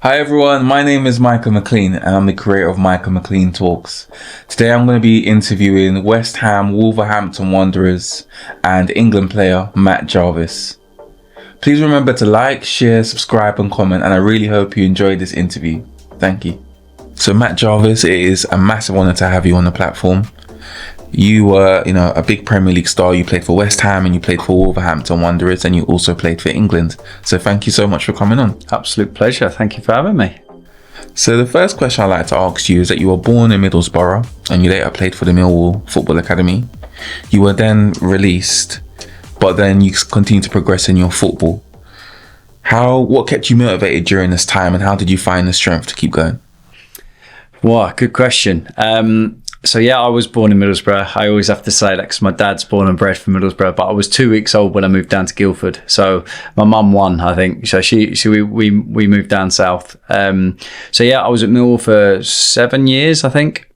Hi everyone, my name is Micah McLean and I'm the creator of Micah McLean Talks. Today I'm going to be interviewing West Ham Wolverhampton Wanderers and England player Matt Jarvis. Please remember to like, share, subscribe and comment, and I really hope you enjoyed this interview. Thank you. So Matt Jarvis, it is a massive honour to have you on the platform. You were, a big Premier League star. You played for West Ham and you played for Wolverhampton Wanderers and you also played for England. So thank you so much for coming on. Absolute pleasure. Thank you for having me. So the first question I'd like to ask you is that you were born in Middlesbrough and you later played for the Millwall Football Academy. You were then released, but then you continued to progress in your football. What kept you motivated during this time and how did you find the strength to keep going? Wow, good question. So yeah, I was born in Middlesbrough. I always have to say that because my dad's born and bred from Middlesbrough, but I was 2 weeks old when I moved down to Guildford. So my mum won, I think. So we moved down south. So yeah, I was at Millwall for 7 years, I think.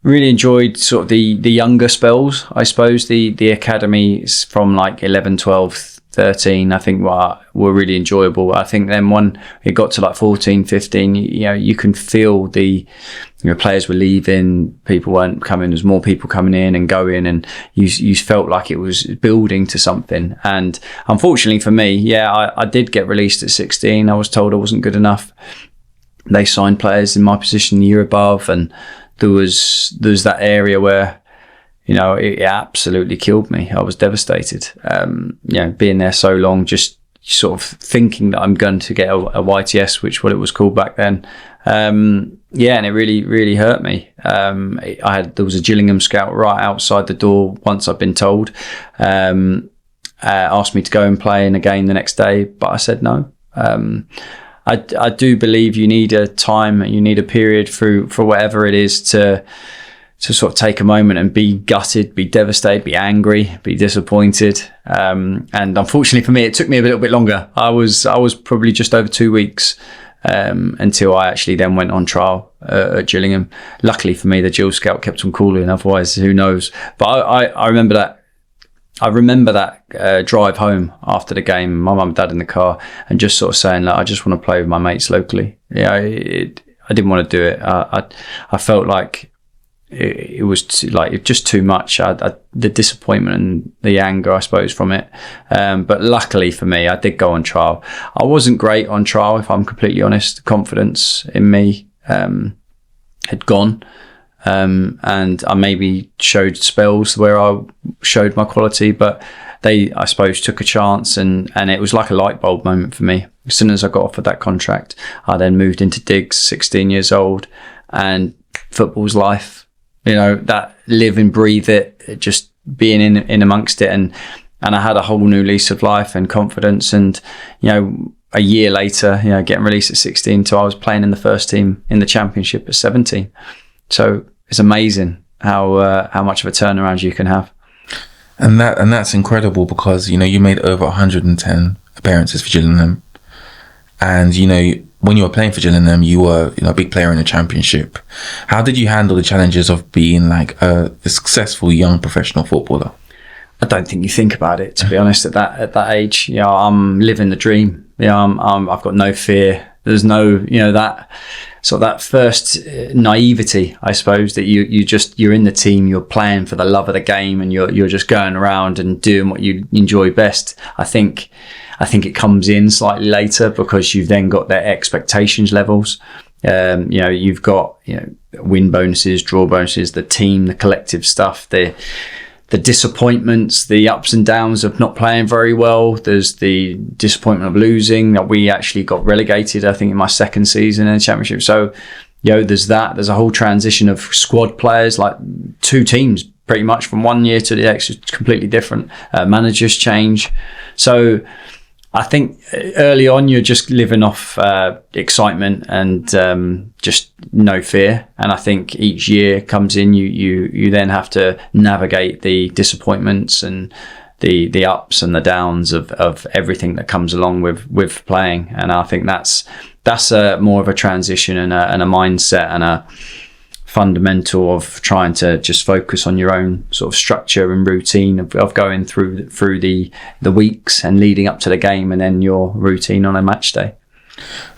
Really enjoyed sort of the younger spells, I suppose. The academies from like 11, 12, 13, I think were really enjoyable. I think then when it got to like 14, 15, you can feel players were leaving, people weren't coming, there's more people coming in and going, and you felt like it was building to something. And unfortunately for me, I did get released at 16. I was told I wasn't good enough. They signed players in my position the year above, and there's that area where it absolutely killed me. I was devastated. Being there so long, just sort of thinking that I'm going to get a YTS, which what it was called back then. And it really, really hurt me. There was a Gillingham scout right outside the door once I'd been told, asked me to go and play in a game the next day, but I said no. I do believe you need a time, you need a period for whatever it is to sort of take a moment and be gutted, be devastated, be angry, be disappointed. And unfortunately for me, it took me a little bit longer. I was probably just over 2 weeks until I actually then went on trial at Gillingham. Luckily for me, the Gill scout kept on calling. Otherwise, who knows? But I remember that. I remember that drive home after the game, my mum and dad in the car, and just sort of saying, I just want to play with my mates locally. I didn't want to do it. I felt like it was just too much. The disappointment and the anger, I suppose, from it. But luckily for me, I did go on trial. I wasn't great on trial, if I'm completely honest. The confidence in me had gone. And I maybe showed spells where I showed my quality, but they, I suppose, took a chance, and it was like a light bulb moment for me. As soon as I got offered that contract, I then moved into digs, 16 years old, and football's life. That live and breathe it, just being in amongst it, and I had a whole new lease of life and confidence. And a year later, getting released at 16, so I was playing in the first team in the Championship at 17. So it's amazing how much of a turnaround you can have. And that's incredible because you made over 110 appearances for Gillingham, and when you were playing for Gillingham, you were a big player in the Championship. How did you handle the challenges of being like a successful young professional footballer? I don't think you think about it, to be honest. At that age, I'm living the dream. I've got no fear. There's no that sort of that first naivety, I suppose, that you're in the team, you're playing for the love of the game, and you're just going around and doing what you enjoy best. I think it comes in slightly later because you've then got their expectations levels. You've got win bonuses, draw bonuses, the team, the collective stuff, the disappointments, the ups and downs of not playing very well. There's the disappointment of losing. That we actually got relegated, I think, in my second season in the Championship. So, there's that. There's a whole transition of squad players, like two teams pretty much from 1 year to the next. It's completely different. Managers change. So I think early on you're just living off excitement and just no fear. And I think each year comes in, you then have to navigate the disappointments and the ups and the downs of everything that comes along with playing. And I think that's more of a transition and a mindset and a fundamental of trying to just focus on your own sort of structure and routine of going through the weeks and leading up to the game, and then your routine on a match day.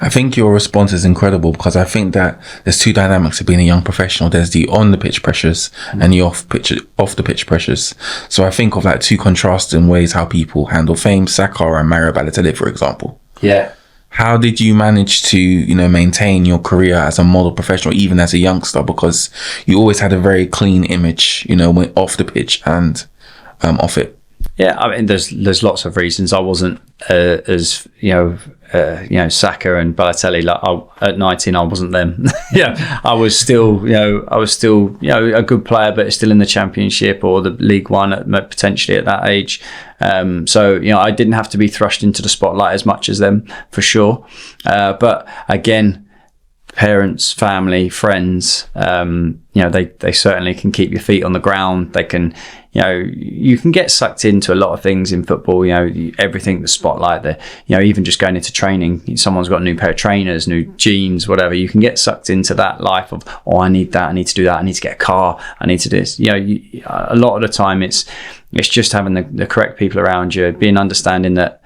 I think your response is incredible, because I think that there's two dynamics of being a young professional. There's the on the pitch pressures and the off the pitch pressures. So I think of like two contrasting ways how people handle fame. Saka and Mario Balotelli, for example. Yeah. How did you manage to, maintain your career as a model professional, even as a youngster? Because you always had a very clean image, when off the pitch and off it. Yeah, I mean, there's lots of reasons. I wasn't as Saka and Balotelli. Like at 19, I wasn't them. Yeah, I was still a good player, but still in the Championship or the League One potentially at that age. So I didn't have to be thrust into the spotlight as much as them, for sure. But again, parents, family, friends, they certainly can keep your feet on the ground. They can, you can get sucked into a lot of things in football, everything, the spotlight, even just going into training, someone's got a new pair of trainers, new jeans, whatever, you can get sucked into that life of, I need that, I need to do that, I need to get a car, I need to do this. A lot of the time it's just having the correct people around you, being understanding that,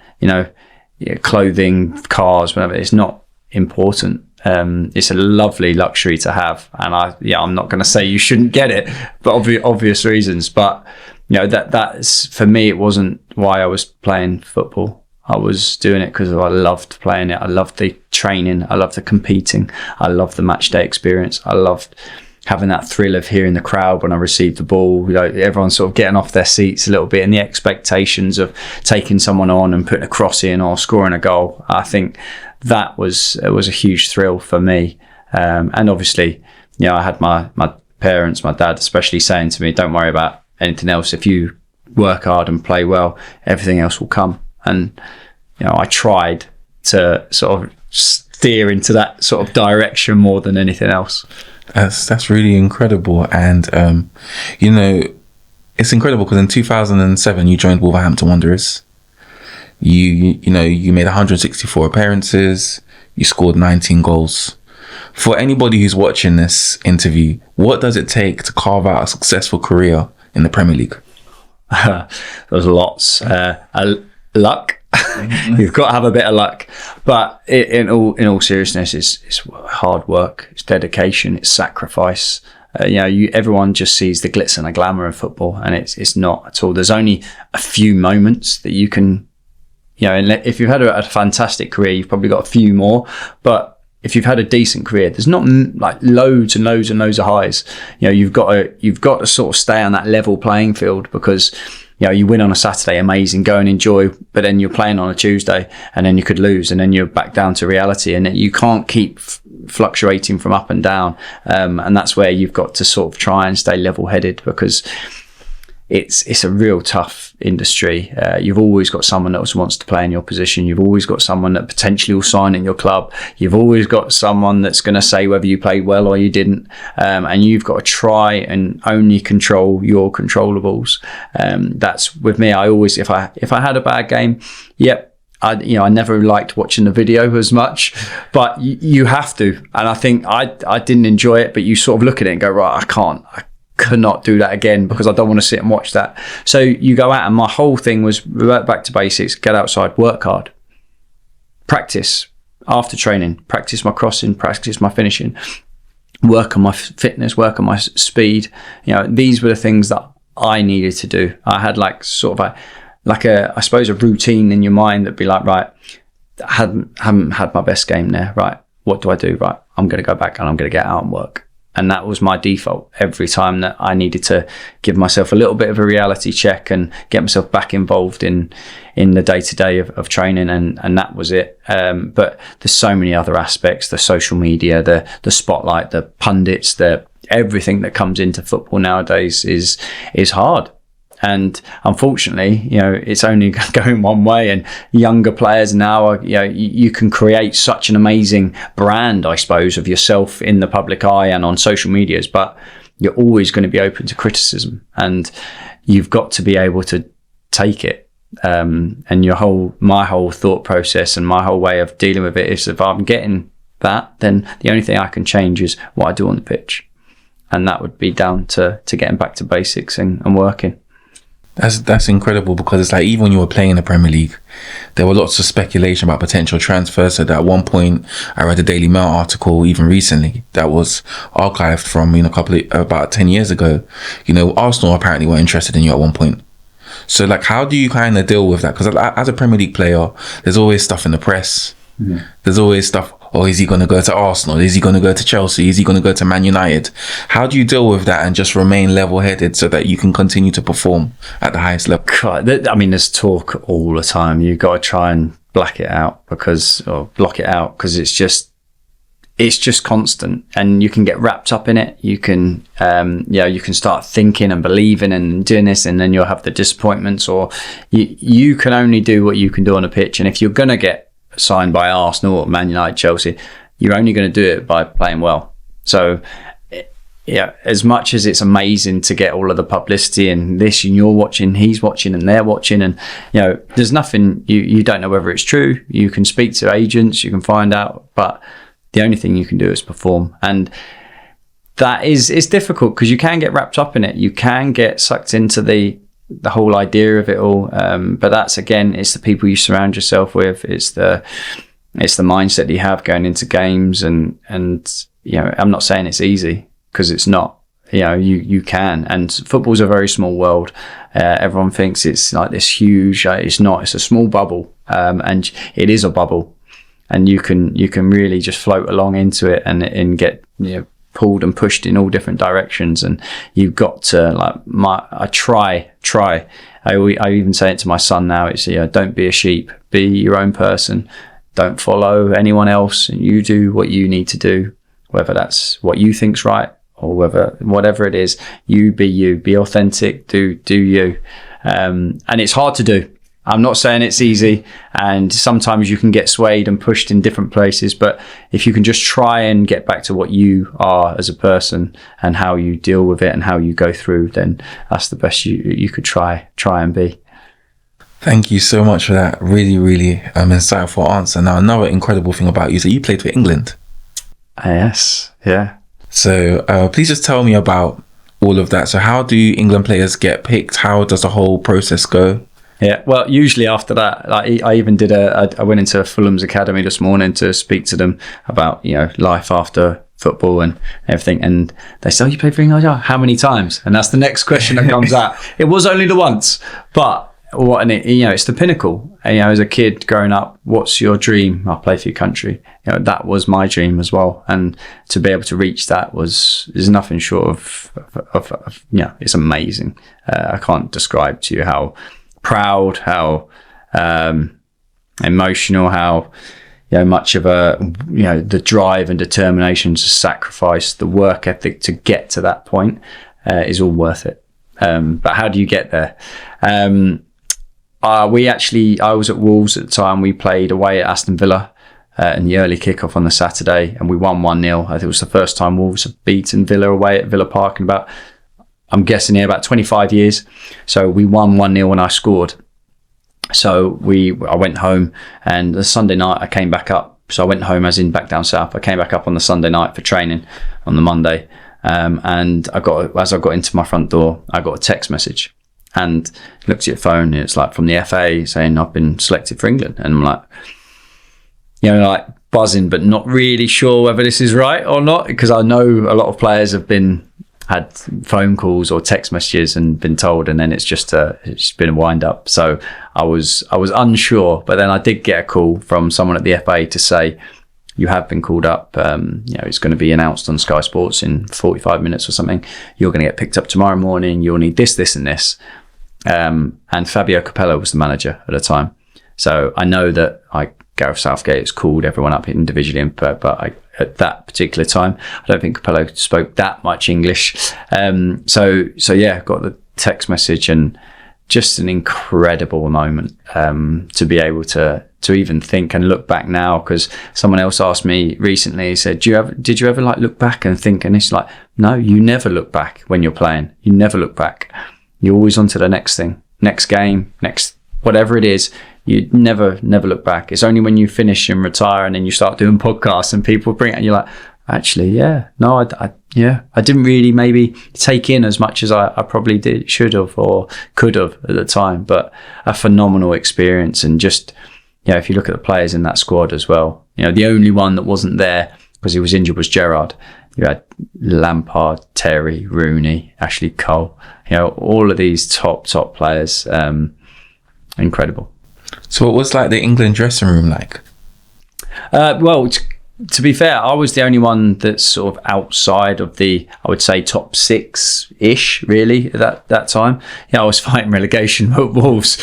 clothing, cars, whatever, it's not important. It's a lovely luxury to have, and I'm not going to say you shouldn't get it, but obvious reasons. But that's, for me, it wasn't why I was playing football. I was doing it because I loved playing it. I loved the training. I loved the competing. I loved the match day experience. I loved having that thrill of hearing the crowd when I received the ball. Everyone sort of getting off their seats a little bit, and the expectations of taking someone on and putting a cross in or scoring a goal. I think that was a huge thrill for me. And obviously, I had my parents, my dad especially, saying to me, don't worry about anything else. If you work hard and play well, everything else will come. And, I tried to sort of steer into that sort of direction more than anything else. That's really incredible. And, it's incredible because in 2007, you joined Wolverhampton Wanderers. You made 164 appearances. You scored 19 goals. For anybody who's watching this interview, what does it take to carve out a successful career in the Premier League? There's lots. Luck. You've got to have a bit of luck. But in all seriousness, it's hard work. It's dedication. It's sacrifice. Everyone just sees the glitz and the glamour of football, and it's not at all. There's only a few moments that you can. And if you've had a fantastic career, you've probably got a few more. But if you've had a decent career, there's not like loads and loads and loads of highs. You've got to sort of stay on that level playing field, because you win on a Saturday, amazing, go and enjoy. But then you're playing on a Tuesday, and then you could lose, and then you're back down to reality, and you can't keep fluctuating from up and down. And that's where you've got to sort of try and stay level-headed, because it's a real tough industry. You've always got someone that wants to play in your position. You've always got someone that potentially will sign in your club. You've always got someone that's going to say whether you played well or you didn't. And you've got to try and only control your controllables. That's with me. I always, if I had a bad game, I never liked watching the video as much, but you have to. And I think I didn't enjoy it, but you sort of look at it and go, right, I could not do that again, because I don't want to sit and watch that. So you go out, and my whole thing was revert back to basics, get outside, work hard, practice after training, practice my crossing, practice my finishing, work on my fitness, work on my speed. These were the things that I needed to do. I had like sort of I suppose a routine in your mind that'd be like, right, I haven't had my best game there, right, what do I do? Right, I'm going to go back and I'm going to get out and work. And that was my default every time that I needed to give myself a little bit of a reality check and get myself back involved in the day-to-day of training, and that was it. But there's so many other aspects, the social media, the spotlight, the pundits, everything that comes into football nowadays is hard. And unfortunately, it's only going one way, and younger players now are, you can create such an amazing brand, I suppose, of yourself in the public eye and on social medias, but you're always going to be open to criticism, and you've got to be able to take it. And my whole thought process and my whole way of dealing with it is, if I'm getting that, then the only thing I can change is what I do on the pitch. And that would be down to getting back to basics and working. That's incredible, because it's like, even when you were playing in the Premier League, there were lots of speculation about potential transfers. So that at one point, I read a Daily Mail article even recently that was archived from about 10 years ago. Arsenal apparently were interested in you at one point. So like, how do you kind of deal with that? Because as a Premier League player, there's always stuff in the press. Mm-hmm. There's always stuff. Oh, is he going to go to Arsenal? Is he going to go to Chelsea? Is he going to go to Man United? How do you deal with that and just remain level-headed so that you can continue to perform at the highest level? God, I mean, there's talk all the time. You've got to try and block it out because it's just constant, and you can get wrapped up in it. You can, you can start thinking and believing and doing this, and then you'll have the disappointments, or you can only do what you can do on a pitch. And if you're going to get signed by Arsenal or Man United, Chelsea, you're only going to do it by playing well. So yeah, as much as it's amazing to get all of the publicity and this, and you're watching, he's watching, and they're watching, and there's nothing, you don't know whether it's true. You can speak to agents, you can find out, but the only thing you can do is perform. And it's difficult because you can get wrapped up in it, you can get sucked into the whole idea of it all, but that's, again, it's the people you surround yourself with, it's the mindset you have going into games, and I'm not saying it's easy, because it's not. You can, and football's a very small world. Everyone thinks it's like this huge, it's not, it's a small bubble, and it is a bubble, and you can really just float along into it and get pulled and pushed in all different directions. And you've got to, I try. I even say it to my son now. It's don't be a sheep, be your own person, don't follow anyone else, and you do what you need to do, whether that's what you think's right or whatever it is. You be authentic, do you, and it's hard to do. I'm not saying it's easy, and sometimes you can get swayed and pushed in different places, but if you can just try and get back to what you are as a person and how you deal with it and how you go through, then that's the best you could try and be. Thank you so much for that really, really insightful answer. Now, another incredible thing about you is that you played for England. Yes, yeah. So please just tell me about all of that. So how do England players get picked? How does the whole process go? Yeah, well, usually after that, I even did I went into Fulham's academy this morning to speak to them about, life after football and everything. And they say, you played for England? How many times? And that's the next question that comes out. It was only the once, but it's the pinnacle. And, as a kid growing up, what's your dream? I'll play for your country. That was my dream as well. And to be able to reach that is nothing short of it's amazing. I can't describe to you how proud, how emotional, how much of the drive and determination to sacrifice, the work ethic to get to that point is all worth it. But how do you get there? I was at Wolves at the time. We played away at Aston Villa in the early kickoff on the Saturday, and we won 1-0. I think it was the first time Wolves had beaten Villa away at Villa Park in I'm guessing about 25 years. So we won 1-0 and I scored. So I went home, and the Sunday night I came back up. So I went home as in back down south. I came back up on the Sunday night for training on the Monday. And as I got into my front door, I got a text message, and looked at your phone, and it's like from the FA saying I've been selected for England. And I'm like, buzzing, but not really sure whether this is right or not, because I know a lot of players have had phone calls or text messages and been told, and then it's been a wind up. So I was unsure, but then I did get a call from someone at the FA to say, you have been called up. It's going to be announced on Sky Sports in 45 minutes or something. You're going to get picked up tomorrow morning. You'll need this, this, and this. And Fabio Capello was the manager at the time. So I know that Gareth Southgate has called everyone up individually, but at that particular time, I don't think Capello spoke that much English. So yeah, got the text message, and just an incredible moment to be able to even think and look back now. Because someone else asked me recently, he said, did you ever look back and think? And it's like, no, you never look back when you're playing. You never look back. You're always on to the next thing, next game, next whatever it is. You never look back. It's only when you finish and retire and then you start doing podcasts and people bring it and you're like, actually, yeah, no, Yeah, I didn't really maybe take in as much as I probably should have or could have at the time, but a phenomenal experience. And just, if you look at the players in that squad as well, the only one that wasn't there because he was injured was Gerrard. You had Lampard, Terry, Rooney, Ashley Cole, all of these top players. Incredible. So what was like the England dressing room like? Well, to be fair, I was the only one that's sort of outside of the, I would say, top 6-ish, really, at that time. I was fighting relegation with Wolves.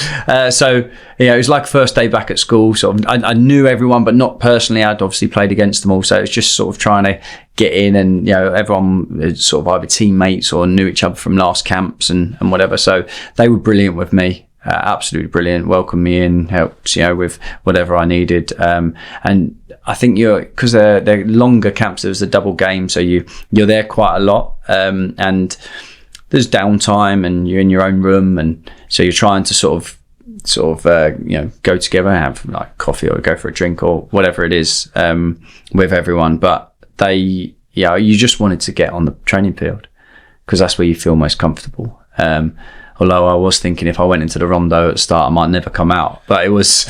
So, it was like first day back at school. Sort of, I knew everyone, but not personally. I'd obviously played against them all. So it was just sort of trying to get in, and, everyone was sort of either teammates or knew each other from last camps and whatever. So they were brilliant with me. Absolutely brilliant. Welcomed me in, helped, with whatever I needed. And I think because they're longer camps, there's a double game, so you're there quite a lot. And there's downtime, and you're in your own room, and so you're trying to sort of go together, have like coffee or go for a drink or whatever it is with everyone. But you just wanted to get on the training field because that's where you feel most comfortable. Although I was thinking if I went into the rondo at the start, I might never come out. But it was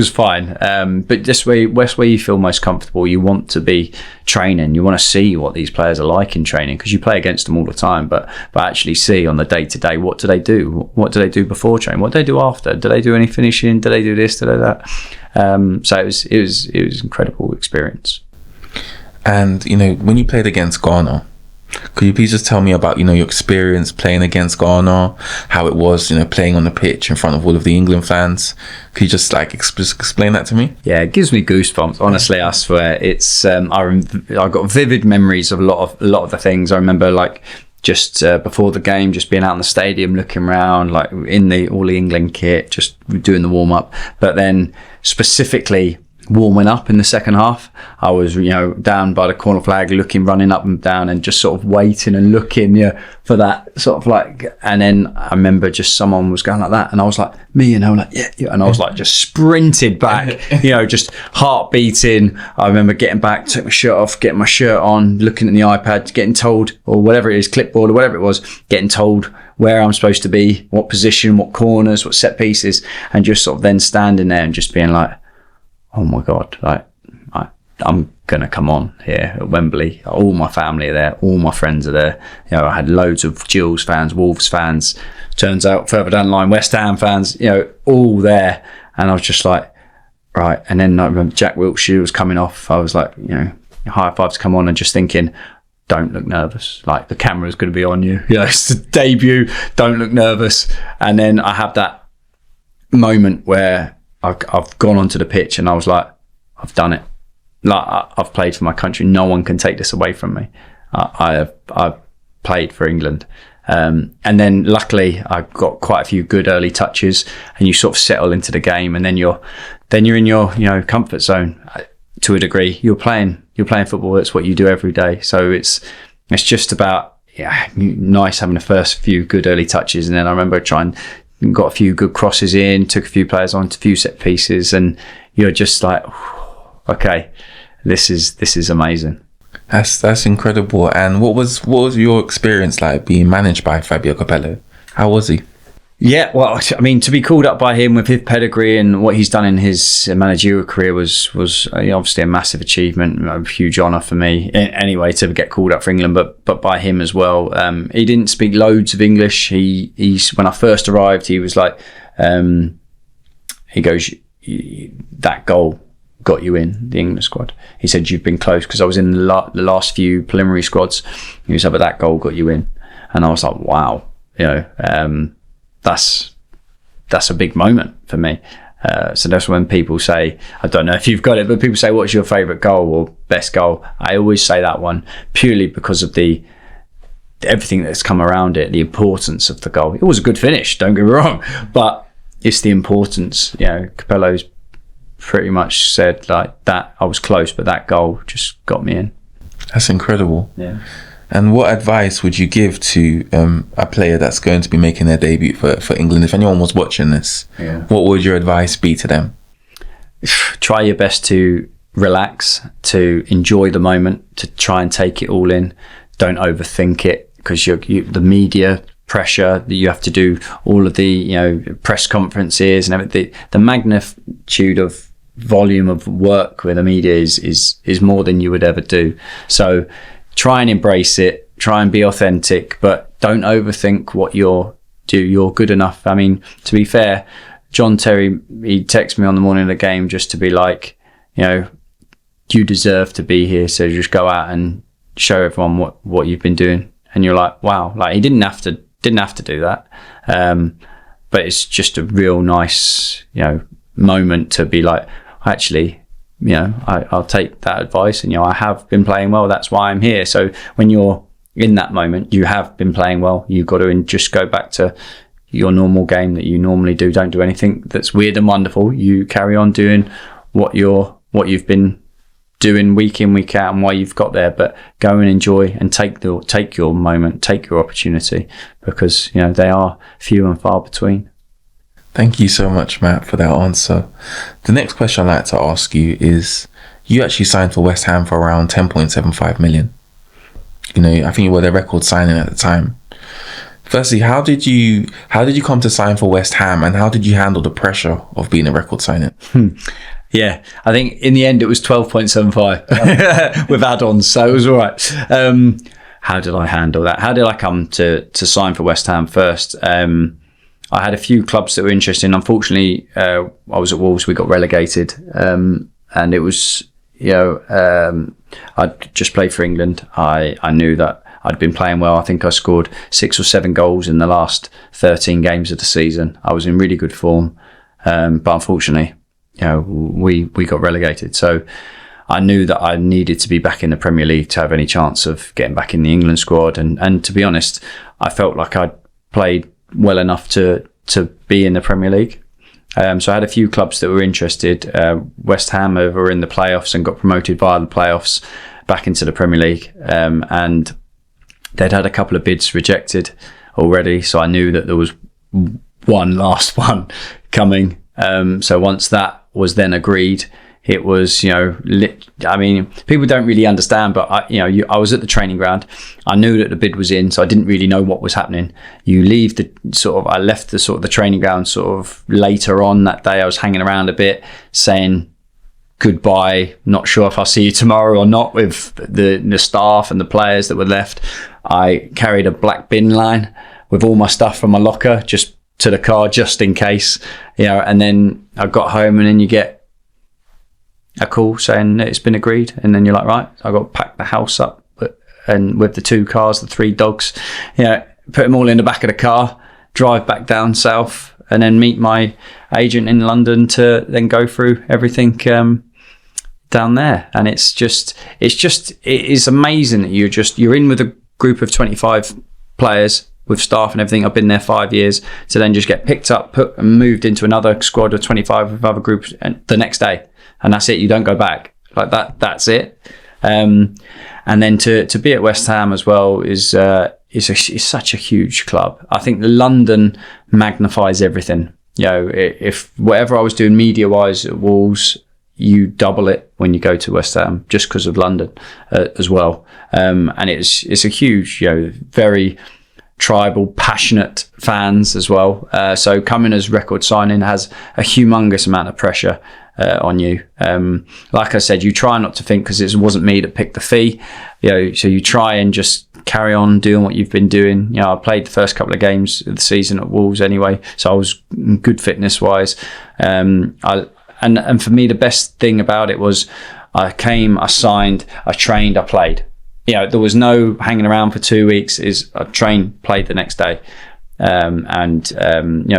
fine. But just where you feel most comfortable, you want to be training. You want to see what these players are like in training because you play against them all the time. But actually see on the day to day, what do they do? What do they do before training? What do they do after? Do they do any finishing? Do they do this? Do they do that? So it was an incredible experience. And when you played against Ghana, could you please just tell me about your experience playing against Ghana, how it was playing on the pitch in front of all of the England fans? Could you just explain that to me? Yeah, it gives me goosebumps. Honestly, I swear, it's I got vivid memories of a lot of the things. I remember just before the game, just being out in the stadium, looking around, in all the England kit, just doing the warm up. But then specifically warming up in the second half, I was down by the corner flag, running up and down, and just sort of waiting and looking for that sort of and then I remember just someone was going like that, and I was like, me, and I'm like, yeah, and I was just sprinted back, just heart beating. I remember getting back, took my shirt off, getting my shirt on, looking at the iPad, getting told, or whatever it is, clipboard or whatever it was, getting told where I'm supposed to be, what position, what corners, what set pieces, and just sort of then standing there and just being like, oh my God, I'm going to come on here at Wembley. All my family are there. All my friends are there. I had loads of Gills fans, Wolves fans. Turns out further down the line, West Ham fans, all there. And I was just like, right. And then I remember Jack Wilshere was coming off. I was like, high fives come on, and just thinking, don't look nervous. The camera's going to be on you. It's the debut. Don't look nervous. And then I have that moment where I've gone onto the pitch and I was like, I've done it. I've played for my country. No one can take this away from me. I've played for England. And then luckily I got quite a few good early touches, and you sort of settle into the game, and then you're in your comfort zone to a degree. You're playing football. That's what you do every day. So it's just about nice having the first few good early touches, and then I remember got a few good crosses in, took a few players on, a few set pieces, and you're just like, okay, this is amazing. That's incredible. And what was your experience like being managed by Fabio Capello? How was he? Yeah, well, I mean, to be called up by him with his pedigree and what he's done in his managerial career was obviously a massive achievement, a huge honour for me. Anyway, to get called up for England, but by him as well. He didn't speak loads of English. He's when I first arrived, he was like, he goes, that goal got you in the England squad. He said, you've been close, because I was in the last few preliminary squads. He was like, but that goal got you in. And I was like, wow, that's a big moment for me. So that's when people say, I don't know if you've got it, but people say, what's your favourite goal or best goal? I always say that one, purely because of everything that's come around it, the importance of the goal. It was a good finish, don't get me wrong, but it's the importance. Capello's pretty much said like that, I was close, but that goal just got me in. That's incredible. Yeah. And what advice would you give to a player that's going to be making their debut for England? If anyone was watching this, what would your advice be to them? Try your best to relax, to enjoy the moment, to try and take it all in. Don't overthink it, because the media pressure that you have to do, all of the press conferences and everything, the magnitude of volume of work with the media is more than you would ever do. So try and embrace it, try and be authentic, but don't overthink what you're good enough. I mean, to be fair, John Terry, he texted me on the morning of the game just to be like, you deserve to be here, so just go out and show everyone what you've been doing. And you're like, wow, like he didn't have to do that, but it's just a real nice moment to be like, actually, I'll take that advice, and I have been playing well, that's why I'm here. So when you're in that moment, you have been playing well, you've got to just go back to your normal game that you normally do. Don't do anything that's weird and wonderful. You carry on doing what you've been doing week in, week out, and why you've got there, but go and enjoy and take your moment, take your opportunity, because they are few and far between. Thank you so much, Matt, for that answer. The next question I'd like to ask you is, you actually signed for West Ham for around 10.75 million. I think you were their record signing at the time. Firstly, how did you come to sign for West Ham, and how did you handle the pressure of being a record signing? Yeah, I think in the end it was 12.75 with add-ons, so it was all right. How did I handle that? How did I come to sign for West Ham first? I had a few clubs that were interested. Unfortunately, I was at Wolves. We got relegated, and it was I'd just played for England. I knew that I'd been playing well. I think I scored 6 or 7 goals in the last 13 games of the season. I was in really good form, but unfortunately, we got relegated. So I knew that I needed to be back in the Premier League to have any chance of getting back in the England squad. And to be honest, I felt like I'd played well enough to be in the Premier League. So I had a few clubs that were interested. West Ham were in the playoffs and got promoted via the playoffs back into the Premier League. And they'd had a couple of bids rejected already. So I knew that there was one last one coming. So once that was then agreed, it was, I mean, people don't really understand, but I was at the training ground. I knew that the bid was in, so I didn't really know what was happening. I left the training ground sort of later on that day. I was hanging around a bit, saying goodbye, not sure if I'll see you tomorrow or not, with the staff and the players that were left. I carried a black bin line with all my stuff from my locker just to the car, just in case, and then I got home, and then you get a call saying that it's been agreed, and then you're like, right, I got to pack the house up, and with the 2 cars, the 3 dogs, put them all in the back of the car, drive back down south, and then meet my agent in London to then go through everything down there. And it is amazing that you're in with a group of 25 players with staff and everything. I've been there 5 years, to then just get picked up, put and moved into another squad of 25 with other groups, and the next day, and that's it. You don't go back like that. That's it. And then to be at West Ham as well is such a huge club. I think London magnifies everything. If whatever I was doing media wise at Wolves, you double it when you go to West Ham, just because of London as well. And it's a huge, very tribal, passionate fans as well. So coming as record signing has a humongous amount of pressure on you. Like I said, you try not to think, because it wasn't me that picked the fee. So you try and just carry on doing what you've been doing. I played the first couple of games of the season at Wolves anyway, so I was good fitness wise. And for me, the best thing about it was I came, I signed, I trained, I played. There was no hanging around for 2 weeks. I trained, played the next day, and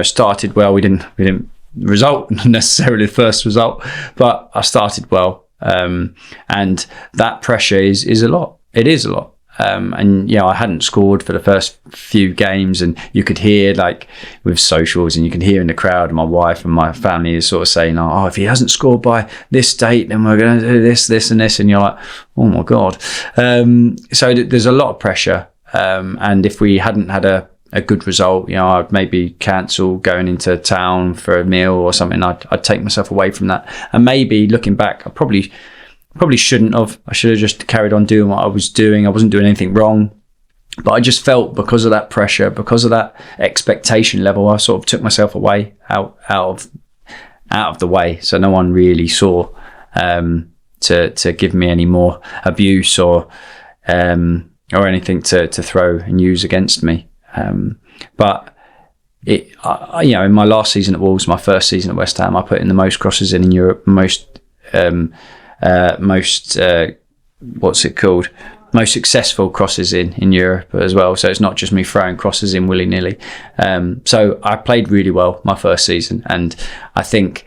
started well. We didn't result necessarily the first result, but I started well, and that pressure is a lot. It is a lot. And I hadn't scored for the first few games, and you could hear, like with socials, and you can hear in the crowd, my wife and my family is sort of saying, oh, if he hasn't scored by this date, then we're going to do this and this, and you're like, oh my god. So there's a lot of pressure, and if we hadn't had a good result, I'd maybe cancel going into town for a meal or something. I'd take myself away from that, and maybe looking back, I probably Probably shouldn't have. I should have just carried on doing what I was doing. I wasn't doing anything wrong. But I just felt, because of that pressure, because of that expectation level, I sort of took myself away out of the way, so no one really saw to give me any more abuse or anything to throw and use against me. But in my last season at Wolves, my first season at West Ham, I put in the most crosses in Europe, most successful crosses in Europe as well. So it's not just me throwing crosses in willy-nilly. So I played really well my first season, and I think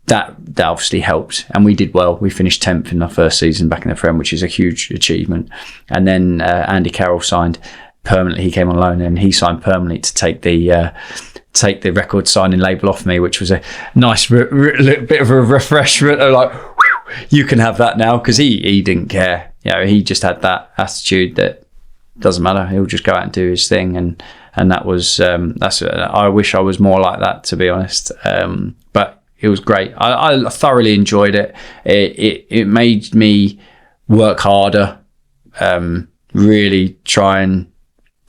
that obviously helped, and we did well. We finished 10th in our first season back in the Prem, which is a huge achievement. And then Andy Carroll signed permanently. He came on loan and he signed permanently to take the record signing label off me, which was a nice bit of a refreshment. Like, whew, you can have that now, because he didn't care. He just had that attitude that doesn't matter. He'll just go out and do his thing, and that was I wish I was more like that, to be honest. But it was great. I thoroughly enjoyed it. It made me work harder, really try and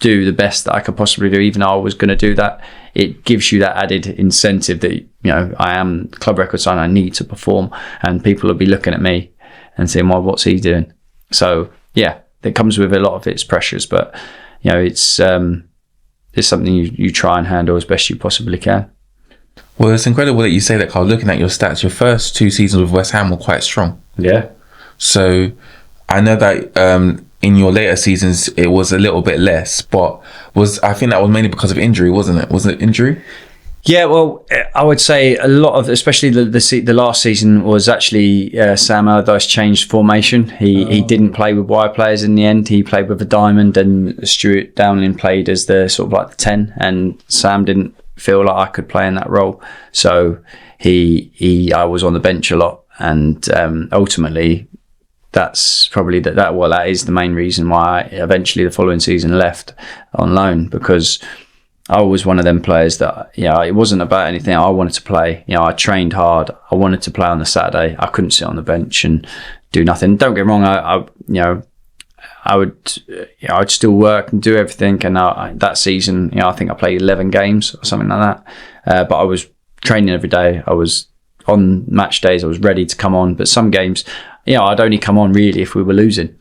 do the best that I could possibly do, even though I was going to do that. It gives you that added incentive that, I am club record signer, I need to perform, and people will be looking at me and saying, well, what's he doing? So yeah, it comes with a lot of its pressures, but it's something you try and handle as best you possibly can. Well, it's incredible that you say that, Carl. Looking at your stats, your first 2 seasons with West Ham were quite strong. Yeah. So I know that in your later seasons it was a little bit less, but I think that was mainly because of injury, wasn't it? Was it injury? Yeah, well, I would say a lot of, especially the last season, was actually Sam Allardyce changed formation. He didn't play with wide players in the end. He played with a diamond, and Stuart Dowling played as the sort of like the 10, and Sam didn't feel like I could play in that role. So I was on the bench a lot, and ultimately that's probably that is the main reason why I eventually the following season left on loan, because I was one of them players that, it wasn't about anything. I wanted to play. I trained hard. I wanted to play on the Saturday. I couldn't sit on the bench and do nothing. Don't get me wrong. I'd still work and do everything. And that season, I think I played 11 games or something like that. But I was training every day. I was on match days. I was ready to come on. But some games, I'd only come on really if we were losing.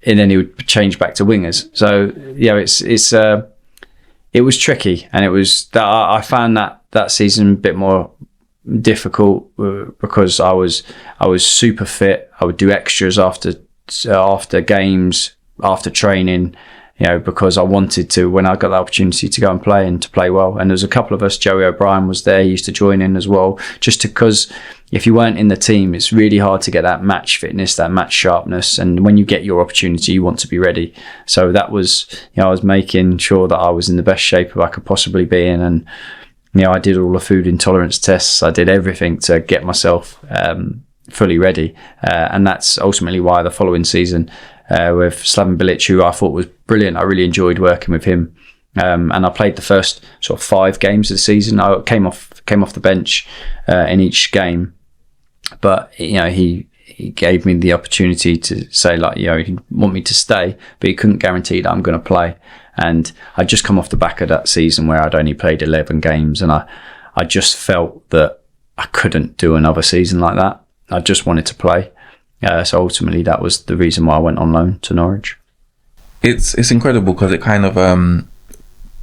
And then he would change back to wingers. So it was tricky, and it was that I found that season a bit more difficult because I was super fit. I would do extras after games, after training, because I wanted to, when I got the opportunity to go and play well. And there was a couple of us. Joey O'Brien was there. He used to join in as well, just because if you weren't in the team, it's really hard to get that match fitness, that match sharpness. And when you get your opportunity, you want to be ready. So that was, I was making sure that I was in the best shape I could possibly be in. And, I did all the food intolerance tests. I did everything to get myself fully ready. And that's ultimately why the following season with Slaven Bilic, who I thought was brilliant. I really enjoyed working with him. And I played the first sort of 5 games of the season. I came off the bench in each game. But, he gave me the opportunity to say, like, he'd want me to stay, but he couldn't guarantee that I'm going to play. And I'd just come off the back of that season where I'd only played 11 games. And I just felt that I couldn't do another season like that. I just wanted to play. So ultimately, that was the reason why I went on loan to Norwich. It's incredible because it kind of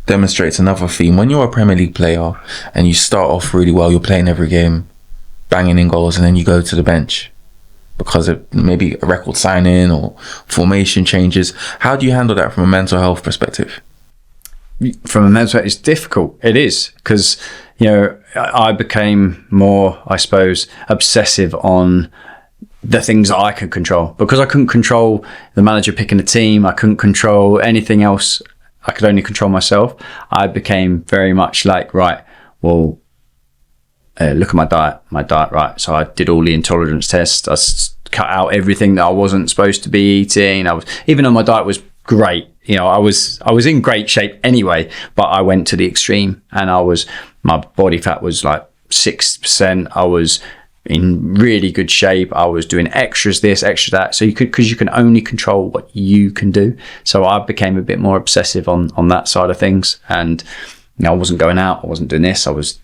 demonstrates another theme. When you're a Premier League player and you start off really well, you're playing every game, banging in goals, and then you go to the bench because of maybe a record signing or formation changes. How do you handle that from a mental health perspective? From a mental health, it's difficult. It is, because I became more, I suppose, obsessive on the things that I could control, because I couldn't control the manager picking a team. I couldn't control anything else. I could only control myself. I became very much like, right, well, look at my diet, right? So I did all the intolerance tests. I cut out everything that I wasn't supposed to be eating. Even though my diet was great, I was in great shape anyway, but I went to the extreme, and my body fat was like 6%. I was in really good shape. I was doing extras this, extra that. So because you can only control what you can do. So I became a bit more obsessive on that side of things. And, I wasn't going out. I wasn't doing this. I was,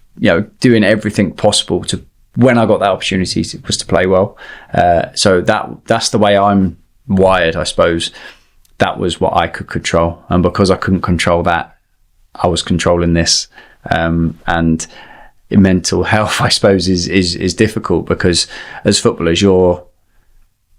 doing everything possible to, when I got that opportunity, was to play well. So that's the way I'm wired, I suppose. That was what I could control. And because I couldn't control that, I was controlling this. And mental health, I suppose, is difficult, because as footballers, your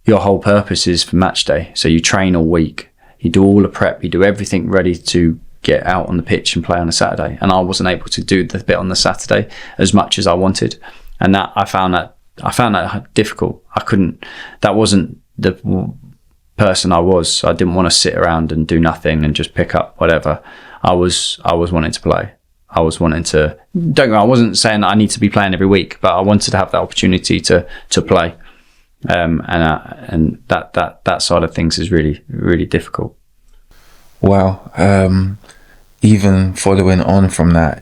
whole purpose is for match day. So you train all week, you do all the prep, you do everything ready to get out on the pitch and play on a Saturday. And I wasn't able to do the bit on the Saturday as much as I wanted, and that I found that difficult. I couldn't. That wasn't the person I was. I didn't want to sit around and do nothing and just pick up whatever. I was wanting to play. I was wanting to. I wasn't saying that I need to be playing every week, but I wanted to have the opportunity to play. And that side of things is really, really difficult. Wow. Even following on from that,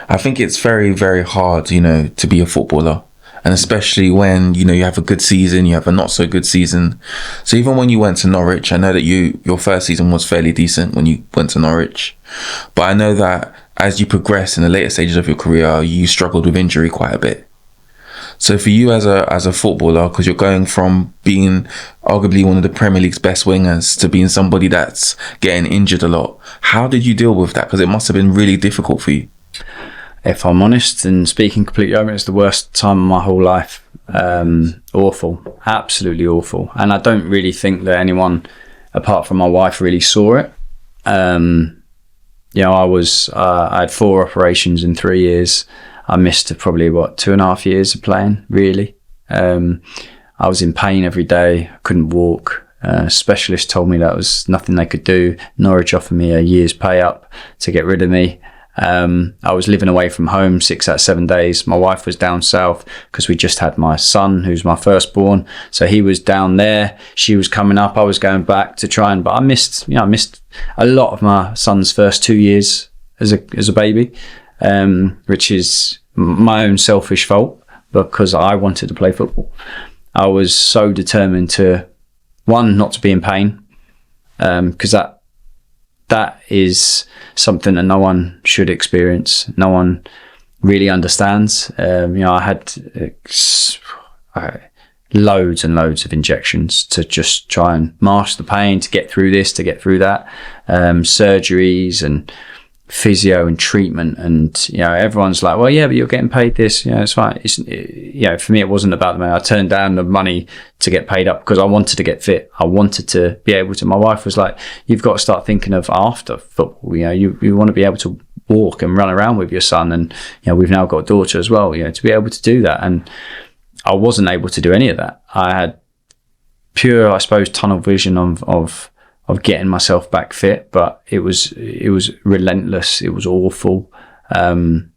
I think it's very, very hard, to be a footballer. And especially when, you have a good season, you have a not so good season. So even when you went to Norwich, I know that your first season was fairly decent when you went to Norwich. But I know that as you progress in the later stages of your career, you struggled with injury quite a bit. So for you as a footballer, because you're going from being arguably one of the Premier League's best wingers to being somebody that's getting injured a lot, how did you deal with that? Because it must have been really difficult for you. If I'm honest and speaking completely open, it's the worst time of my whole life. Awful, absolutely awful. And I don't really think that anyone apart from my wife really saw it. I had 4 operations in 3 years. I missed probably 2.5 years of playing, really. I was in pain every day. I couldn't walk. Specialists told me that was nothing they could do. Norwich offered me a year's pay up to get rid of me. I was living away from home 6 out of 7 days. My wife was down south because we just had my son, who's my firstborn. So he was down there. She was coming up. I was going back to try but I missed a lot of my son's first 2 years as a baby. Which is my own selfish fault, because I wanted to play football. I was so determined to, one, not to be in pain, because that is something that no one should experience. No one really understands. I had loads and loads of injections to just try and mask the pain, to get through this, to get through that, surgeries and physio and treatment, and everyone's like, well, yeah, but you're getting paid this, it's fine. For me, it wasn't about the money. I turned down the money to get paid up because I wanted to get fit. I wanted to be able to. My wife was like, you've got to start thinking of after football. You want to be able to walk and run around with your son, and we've now got a daughter as well. To be able to do that, and I wasn't able to do any of that. I had pure, I suppose, tunnel vision of getting myself back fit, but it was relentless. It was awful. And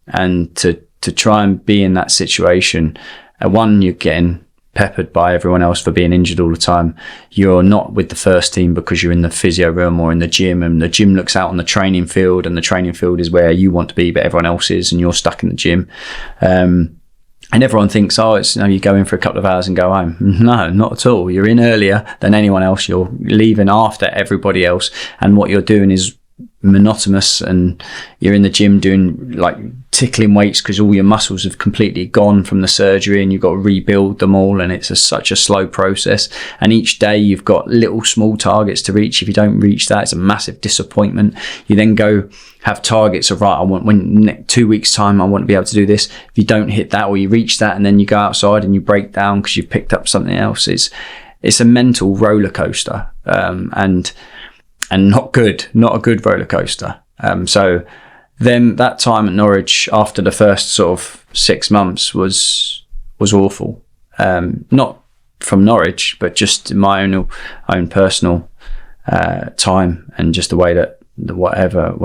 to try and be in that situation, one, you're getting peppered by everyone else for being injured all the time. You're not with the first team because you're in the physio room or in the gym, and the gym looks out on the training field, and the training field is where you want to be, but everyone else is, and you're stuck in the gym. And everyone thinks, you go in for a couple of hours and go home. No, not at all. You're in earlier than anyone else. You're leaving after everybody else. And what you're doing is monotonous, and you're in the gym doing tickling weights because all your muscles have completely gone from the surgery, and you've got to rebuild them all, and it's such a slow process. And each day you've got little small targets to reach. If you don't reach that, it's a massive disappointment. You then go have targets of, right, I want 2 weeks time, I want to be able to do this. If you don't hit that, or you reach that, and then you go outside and you break down because you've picked up something else, it's a mental roller coaster, and not a good roller coaster. So then that time at Norwich, after the first sort of 6 months, was awful. Not from Norwich, but just my own personal time, and just the way that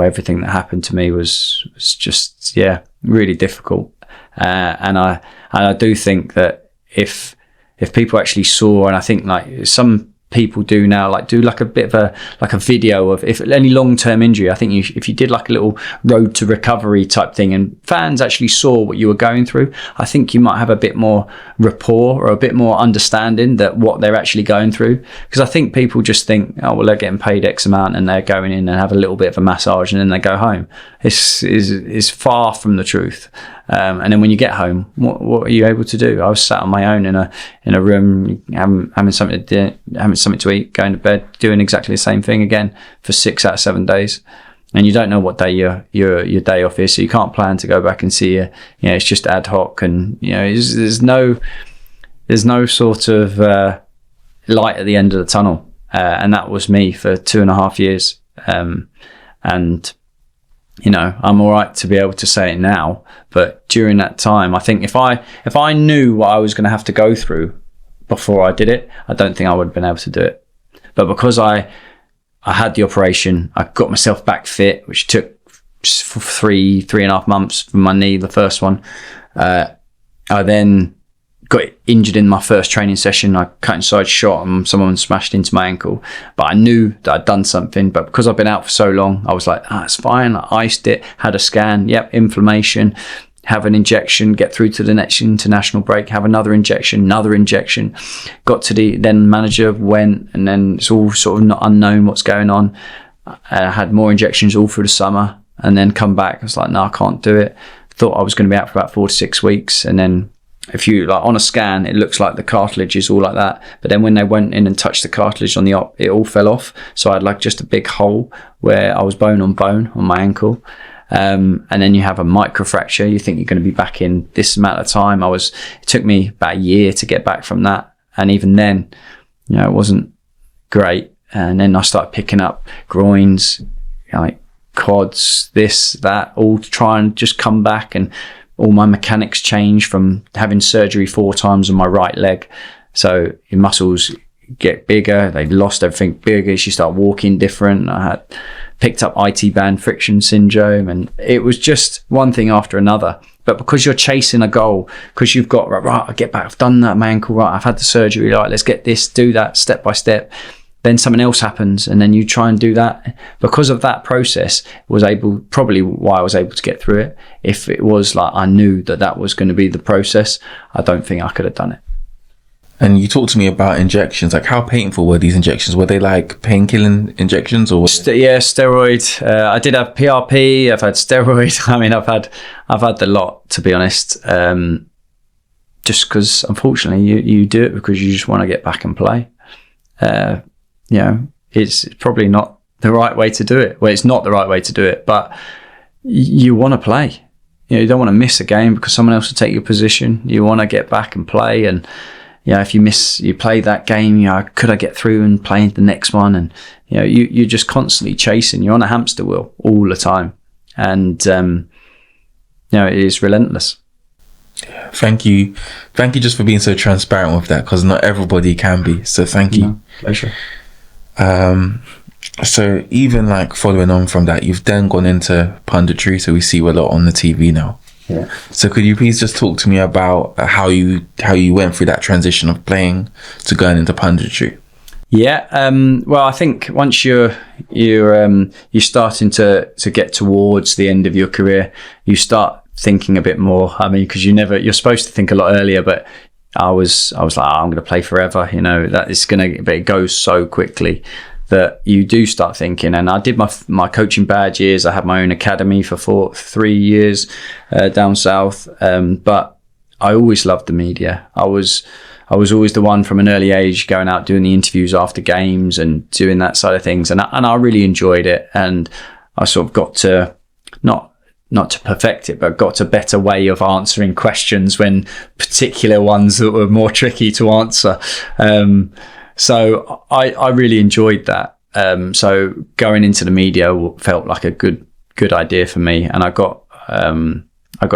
everything that happened to me was just really difficult. And I do think that if people actually saw, and I think some people do now, like do like a bit of a video of if any long-term injury. I think if you did like a little road to recovery type thing and fans actually saw what you were going through, I think you might have a bit more rapport or a bit more understanding that what they're actually going through. Because I think people just think, oh well, they're getting paid X amount and they're going in and have a little bit of a massage and then they go home. It's far from the truth. And then when you get home, what are you able to do? I was sat on my own in a room, having something to eat, going to bed, doing exactly the same thing again for 6 out of 7 days. And you don't know what day your day off is, so you can't plan to go back and see you. You know, it's just ad hoc, and you know, there's no sort of light at the end of the tunnel. And that was me for 2.5 years. And you know, I'm all right to be able to say it now, but during that time, I think if I knew what I was going to have to go through before I did it, I don't think I would have been able to do it. But because I had the operation, I got myself back fit, which took 3.5 months from my knee, the first one. I then got injured in my first training session. I cut inside shot and someone smashed into my ankle, but I knew that I'd done something. But because I've been out for so long, I was like, it's fine. I iced it, had a scan. Yep, inflammation. Have an injection, get through to the next international break, have another injection. Got to the then manager, went, and then it's all sort of not unknown what's going on. I had more injections all through the summer and then come back. I was like, no, I can't do it. Thought I was going to be out for about 4 to 6 weeks. And then if you like on a scan, it looks like the cartilage is all like that. But then when they went in and touched the cartilage on the op, it all fell off. So I had like just a big hole where I was bone on my ankle. And then you have a microfracture. You think you're going to be back in this amount of time. It took me about a year to get back from that. And even then, you know, it wasn't great. And then I started picking up groins, like quads, this, that, all to try and just come back. And all my mechanics changed from having surgery 4 times on my right leg. So your muscles get bigger. They lost everything bigger. You start walking different. I had picked up IT band friction syndrome, and it was just one thing after another. But because you're chasing a goal, because you've got right, I get back, I've done that, my ankle, right, I've had the surgery, right, let's get this, do that step by step. Then something else happens, and then you try and do that. Because of that process, probably why I was able to get through it. If it was like I knew that was going to be the process, I don't think I could have done it. And you talked to me about injections. Like, how painful were these injections? Were they like pain-killing injections, or? Yeah, steroid. I did have PRP. I've had steroid. I mean, I've had the lot, to be honest. Just because, unfortunately, you do it because you just want to get back and play. You know, it's probably not the right way to do it. Well, it's not the right way to do it, but you want to play. You know, you don't want to miss a game because someone else will take your position. You want to get back and play, and you know, if you play that game, you know, could I get through and play the next one? And you know, you're just constantly chasing. You're on a hamster wheel all the time, and you know, it is relentless. Thank you just for being so transparent with that, because not everybody can be. So thank you. No, pleasure. So even like following on from that, you've then gone into punditry, so we see you a lot on the TV now. Yeah. So could you please just talk to me about how you went through that transition of playing to going into punditry? Yeah. Well, I think once you're starting to get towards the end of your career, you start thinking a bit more. I mean, because you're supposed to think a lot earlier, but I was like, I'm going to play forever. You know, but it goes so quickly that you do start thinking. And I did my coaching badge years. I had my own academy for 3 years down south. But I always loved the media. I was always the one from an early age going out doing the interviews after games and doing that side of things. And I really enjoyed it. And I sort of got to not to perfect it, but got a better way of answering questions when particular ones that were more tricky to answer. So I really enjoyed that. So going into the media felt like a good idea for me. And I got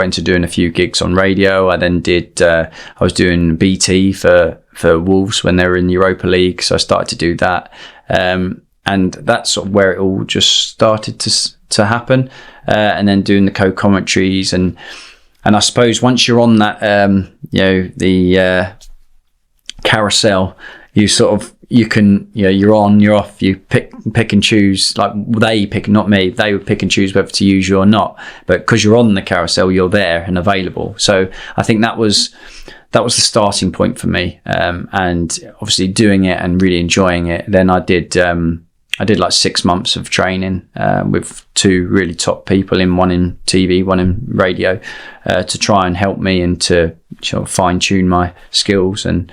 into doing a few gigs on radio. I then I was doing BT for Wolves when they were in Europa League. So I started to do that. And that's sort of where it all just started to happen. And then doing the co-commentaries and I suppose once you're on that, the carousel, you sort of you can, you're on, you're off, you pick and choose. Like they pick, not me, they would pick and choose whether to use you or not. But because you're on the carousel, you're there and available. So I think that was the starting point for me. And obviously doing it and really enjoying it. Then I did like 6 months of training with 2 really top people, one in TV, one in radio, to try and help me and to sort of fine tune my skills and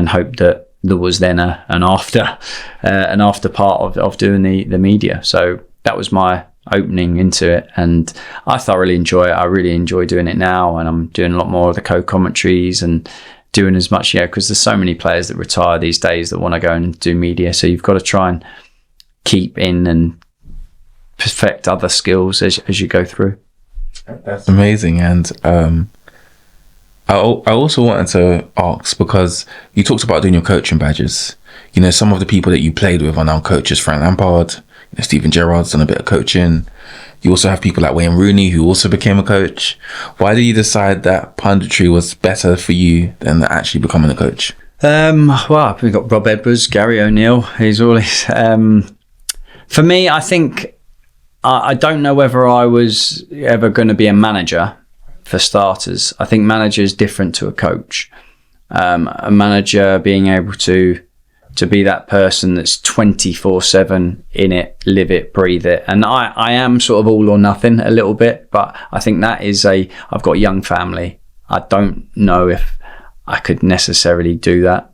hope that there was then an after part of doing the media. So that was my opening into it, and I thoroughly enjoy it. I really enjoy doing it now, and I'm doing a lot more of the co-commentaries and doing as much, because there's so many players that retire these days that want to go and do media. So you've got to try and keep in and perfect other skills as you go through. That's amazing. And I also wanted to ask, because you talked about doing your coaching badges. Some of the people that you played with are now coaches. Frank Lampard, Steven Gerrard's done a bit of coaching. You also have people like Wayne Rooney, who also became a coach. Why did you decide that punditry was better for you than actually becoming a coach? Well, we've got Rob Edwards, Gary O'Neill. He's always... for me, I think... I don't know whether I was ever going to be a manager, for starters. I think manager is different to a coach. A manager being able to be that person that's 24/7 in it, live it, breathe it. And I am sort of all or nothing a little bit, but I think that is I've got a young family. I don't know if I could necessarily do that.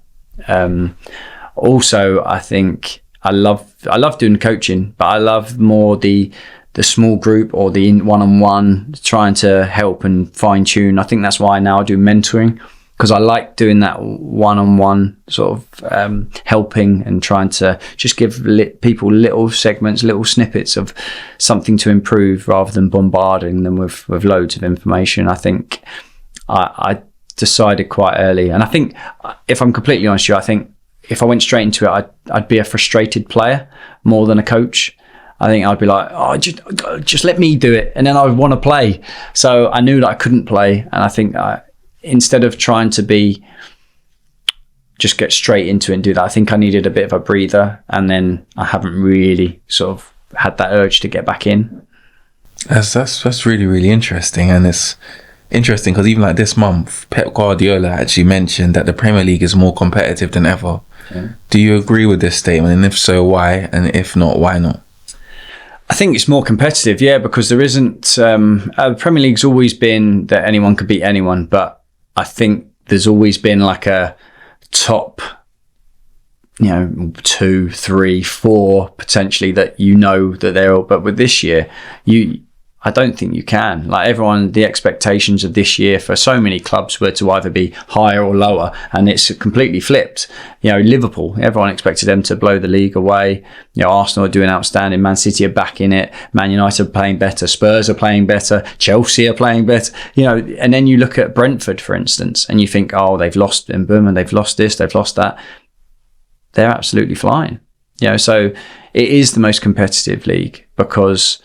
Also, I think I love doing coaching, but I love more the small group or the one-on-one, trying to help and fine tune. I think that's why now I do mentoring, because I like doing that one-on-one sort of helping and trying to just give people little segments, little snippets of something to improve, rather than bombarding them with loads of information. I think I decided quite early, and I think, if I'm completely honest with you, I think if I went straight into it, I'd be a frustrated player more than a coach. I think I'd be like, just let me do it, and then I would want to play. So I knew that I couldn't play, and I think instead of trying to just get straight into it and do that, I think I needed a bit of a breather, and then I haven't really sort of had that urge to get back in. That's really, really interesting, and it's interesting because even like this month, Pep Guardiola actually mentioned that the Premier League is more competitive than ever. Yeah. Do you agree with this statement? And if so, why? And if not, why not? I think it's more competitive, yeah, because there isn't... the Premier League's always been that anyone could beat anyone, but I think there's always been like a top, 2, 3, 4 potentially that that they're all... But with this year, I don't think you can. Like everyone, the expectations of this year for so many clubs were to either be higher or lower, and it's completely flipped. Liverpool, everyone expected them to blow the league away. Arsenal are doing outstanding. Man City are back in it. Man United are playing better. Spurs are playing better. Chelsea are playing better. And then you look at Brentford, for instance, and you think, oh, they've lost Mbeumo and they've lost this, they've lost that. They're absolutely flying. So it is the most competitive league because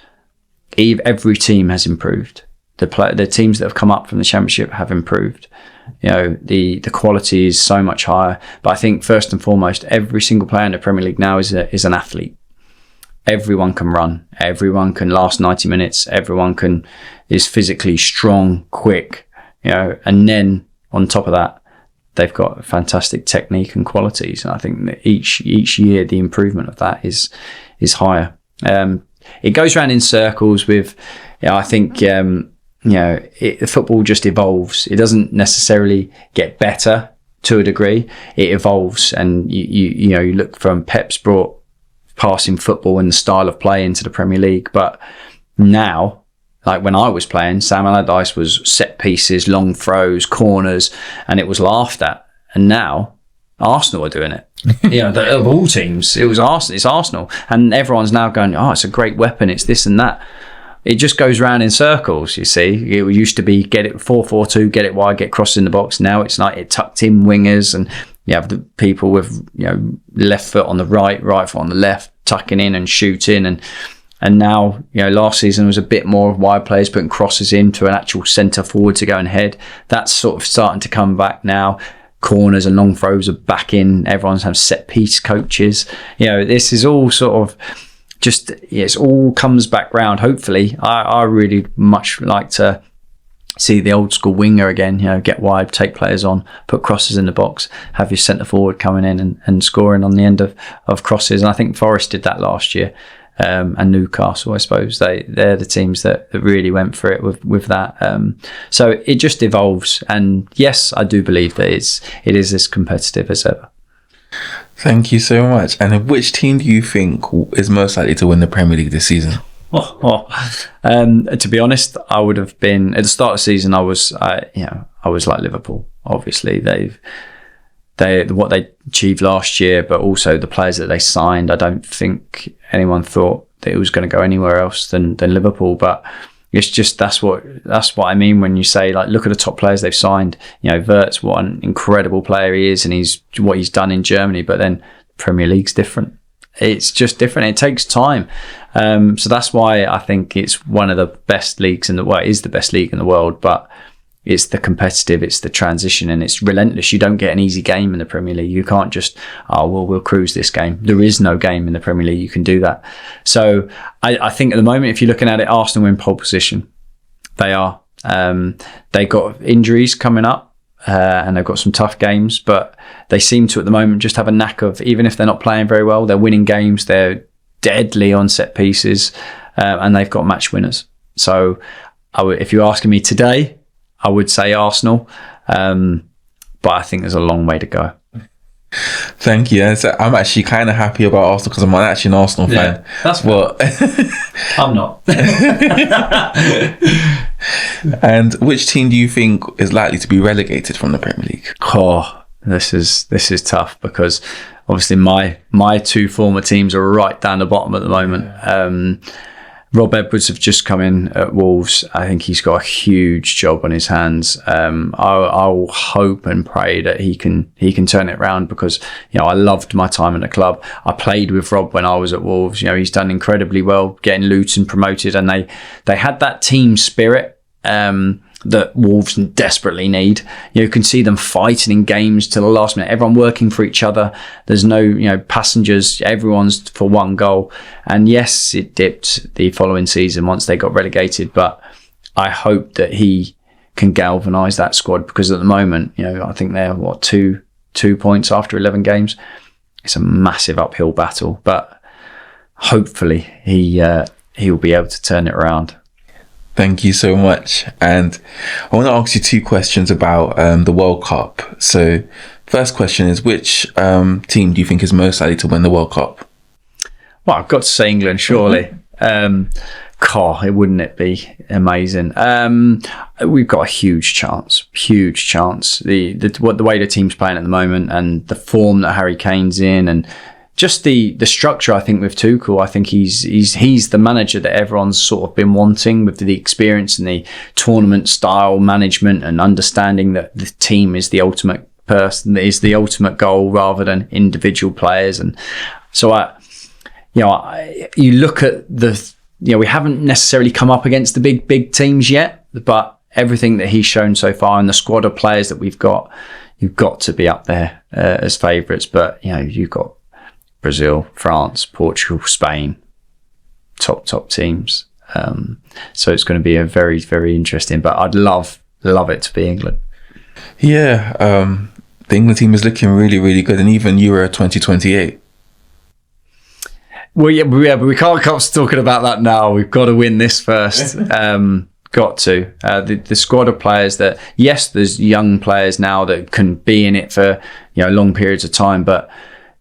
every team has improved. The teams that have come up from the Championship have improved. The quality is so much higher. But I think first and foremost, every single player in the Premier League now is an athlete. Everyone can run. Everyone can last 90 minutes. Everyone is physically strong, quick. And then on top of that, they've got fantastic technique and qualities. And I think that each year the improvement of that is higher. It goes around in circles with, I think, the football just evolves. It doesn't necessarily get better to a degree. It evolves, and you look from Pep's brought passing football and the style of play into the Premier League. But now, like when I was playing, Sam Allardyce was set pieces, long throws, corners, and it was laughed at. And now Arsenal are doing it. Of all teams, it's Arsenal, and everyone's now going, oh, it's a great weapon, it's this and that. It just goes round in circles. You see, it used to be get it 4-4-2, get it wide, get crosses in the box. Now it's like it tucked in wingers, and you have the people with left foot on the right foot on the left, tucking in and shooting, and now last season was a bit more of wide players putting crosses into an actual centre forward to go and head. That's sort of starting to come back now. corners and long throws are back in. Everyone's having set piece coaches. This is all sort of just, it all comes back round. Hopefully, I really much like to see the old school winger again, get wide, take players on, put crosses in the box, have your centre forward coming in and scoring on the end of crosses. And I think Forest did that last year. And Newcastle, I suppose they're the teams that really went for it with that. So it just evolves, and yes, I do believe that it is as competitive as ever. Thank you so much. And which team do you think is most likely to win the Premier League this season? To be honest, I would have been at the start of the season. I was like Liverpool. Obviously, what they achieved last year, but also the players that they signed. I don't think anyone thought that it was going to go anywhere else than Liverpool. But it's just that's what I mean when you say, like, look at the top players they've signed. Wirtz, what an incredible player he is, and what he's done in Germany. But then Premier League's different. It's just different. It takes time. So that's why I think it's one of the best leagues it is the best league in the world. But it's the competitive, it's the transition, and it's relentless. You don't get an easy game in the Premier League. You can't just, we'll cruise this game. There is no game in the Premier League you can do that. So I think at the moment, if you're looking at it, Arsenal in pole position. They are. They got injuries coming up, and they've got some tough games, but they seem to at the moment just have a knack of, even if they're not playing very well, they're winning games. They're deadly on set pieces, and they've got match winners. So if you're asking me today, I would say Arsenal, but I think there's a long way to go. Thank you. I'm actually kind of happy about Arsenal because I'm actually an Arsenal fan. That's what I'm not. And which team do you think is likely to be relegated from the Premier League? This is tough because obviously my two former teams are right down the bottom at the moment. Rob Edwards have just come in at Wolves. I think he's got a huge job on his hands. I'll hope and pray that he can turn it around because I loved my time in the club. I played with Rob when I was at Wolves. He's done incredibly well getting Luton promoted, and they had that team spirit that Wolves desperately need. You can see them fighting in games to the last minute. Everyone working for each other. There's no passengers. Everyone's for one goal. And yes, it dipped the following season once they got relegated. But I hope that he can galvanise that squad because at the moment, I think they're 2 points after 11 games. It's a massive uphill battle. But hopefully he'll be able to turn it around. Thank you so much. And I want to ask you 2 questions about the World Cup. So first question is, which team do you think is most likely to win the World Cup? Well, I've got to say England, surely. Wouldn't it be amazing? We've got a huge chance. The way the team's playing at the moment and the form that Harry Kane's in, and just the structure, I think, with Tuchel, I think he's the manager that everyone's sort of been wanting, with the experience and the tournament style management and understanding that the team is the ultimate person, that is the ultimate goal rather than individual players. And so you look at we haven't necessarily come up against the big teams yet, but everything that he's shown so far and the squad of players that we've got, you've got to be up there as favourites. But you've got Brazil, France, Portugal, Spain, top teams. So it's going to be a very, very interesting, but I'd love it to be England. Yeah, the England team is looking really, really good, and even Euro 2028. Well, but we can't come talking about that now. We've got to win this first. Got to. The squad of players that, yes, there's young players now that can be in it for long periods of time, but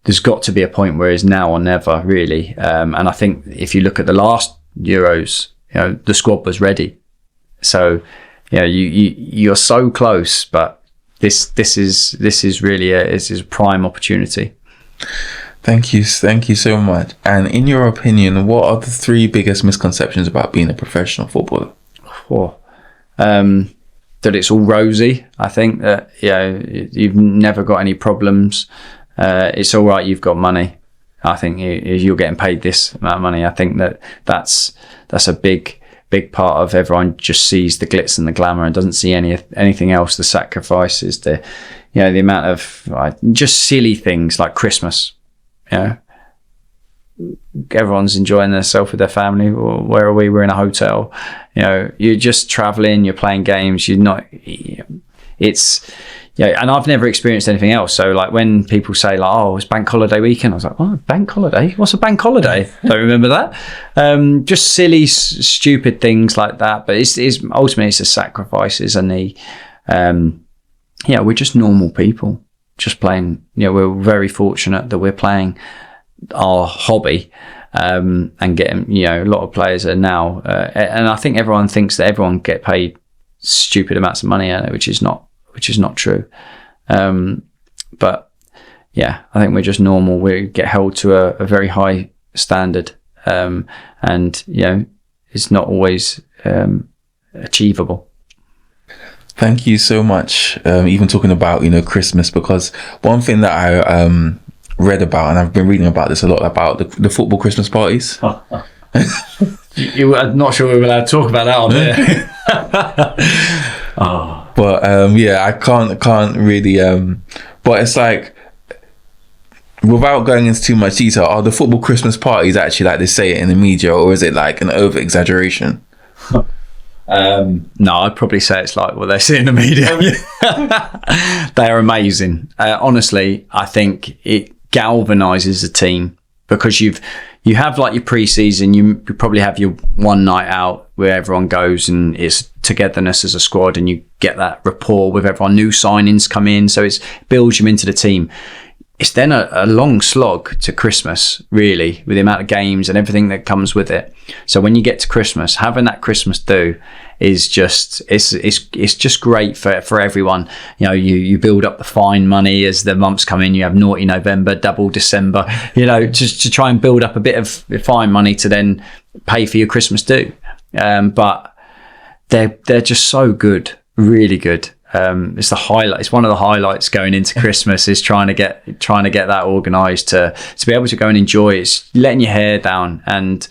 there's got to be a point where it's now or never, really. And I think if you look at the last Euros, the squad was ready. So, you're so close, but this is really a prime opportunity. Thank you so much. And in your opinion, what are the 3 biggest misconceptions about being a professional footballer? That it's all rosy. I think that you've never got any problems. It's all right, you've got money. I think you're getting paid this amount of money. I think that's a big part of everyone just sees the glitz and the glamour and doesn't see anything else, the sacrifices, the the amount of just silly things like Christmas. Everyone's enjoying themselves with their family. Where are we? We're in a hotel. You're just traveling, you're playing games, and I've never experienced anything else. So like when people say like, oh, it's bank holiday weekend, I was like, oh, bank holiday? What's a bank holiday? Don't remember that. Just silly, stupid things like that. But it's ultimately it's the sacrifices and we're just normal people just playing. We're very fortunate that we're playing our hobby and getting a lot of players are now and I think everyone thinks that everyone get paid stupid amounts of money, which is not true. But I think we're just normal. We get held to a very high standard, and it's not always achievable. Thank you so much. Even talking about Christmas, because one thing that I read about, and I've been reading about this a lot, about the football Christmas parties. I'm not sure we were allowed to talk about that on there. But I can't really. But it's like, without going into too much detail, are the football Christmas parties actually like they say it in the media, or is it like an over exaggeration? No, I'd probably say it's like what they say in the media. They are amazing. Honestly, I think it galvanizes the team, because you have like your pre-season, you probably have your one night out where everyone goes and it's togetherness as a squad, and you get that rapport with everyone. New signings come in, so it builds you into the team. It's then a long slog to Christmas, really, with the amount of games and everything that comes with it. So when you get to Christmas, having that Christmas do is just it's just great for everyone. You build up the fine money as the months come in. You have naughty November, double December, just to try and build up a bit of fine money to then pay for your Christmas do. But they're just so good, really good. It's the highlight. It's one of the highlights going into Christmas is trying to get that organised to be able to go and enjoy. It's letting your hair down and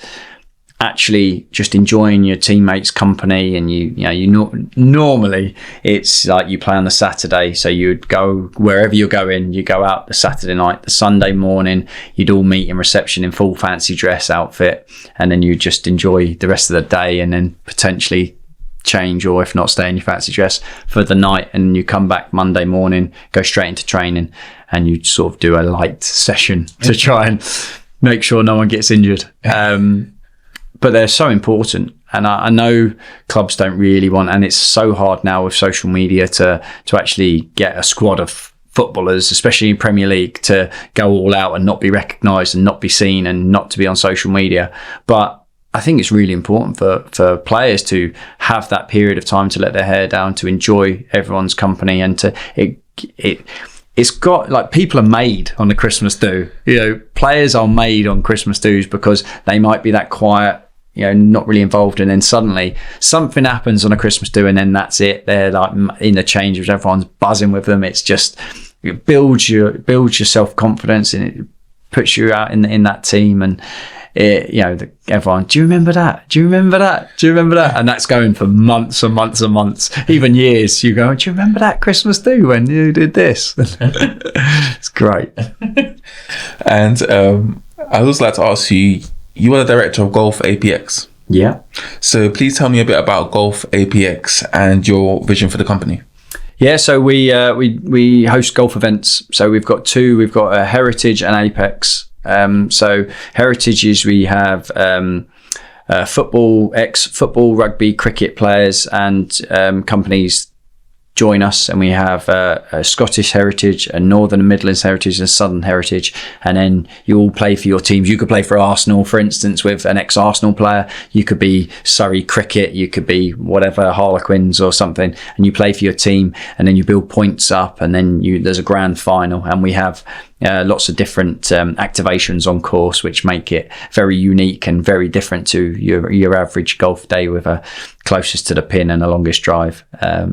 actually just enjoying your teammates' company. And normally it's like you play on the Saturday, so you'd go wherever you're going. You go out the Saturday night, the Sunday morning, you'd all meet in reception in full fancy dress outfit, and then you just enjoy the rest of the day, and then potentially change, or if not, stay in your fancy dress for the night, and you come back Monday morning, go straight into training, and you sort of do a light session to try and make sure no one gets injured. But they're so important, and I know clubs don't really want, and it's so hard now with social media to actually get a squad of footballers, especially in Premier League, to go all out and not be recognised and not be seen and not to be on social media. But I think it's really important for players to have that period of time to let their hair down, to enjoy everyone's company, and it's got like, people are made on the Christmas do. Players are made on Christmas do's because they might be that quiet, not really involved, and then suddenly something happens on a Christmas do, and then that's it. They're like in the change rooms, everyone's buzzing with them. It's just, it builds your self-confidence, and it puts you out in that team. And everyone, do you remember that? Do you remember that? Do you remember that? And that's going for months and months and months, even years. You go, do you remember that Christmas do when you did this? It's great. And I'd also like to ask you, you are the director of Golf APX. Yeah. So please tell me a bit about Golf APX and your vision for the company. Yeah, so we host golf events. So we've got two. We've got a Heritage and Apex. So Heritage is, we have football, ex-football, rugby, cricket players and companies join us, and we have a Scottish Heritage, a Northern and Midlands Heritage, and a Southern Heritage, and then you all play for your teams. You could play for Arsenal, for instance, with an ex-Arsenal player. You could be Surrey Cricket, you could be whatever, Harlequins or something, and you play for your team, and then you build points up, and then there's a grand final, and we have lots of different activations on course, which make it very unique and very different to your average golf day with a closest to the pin and the longest drive.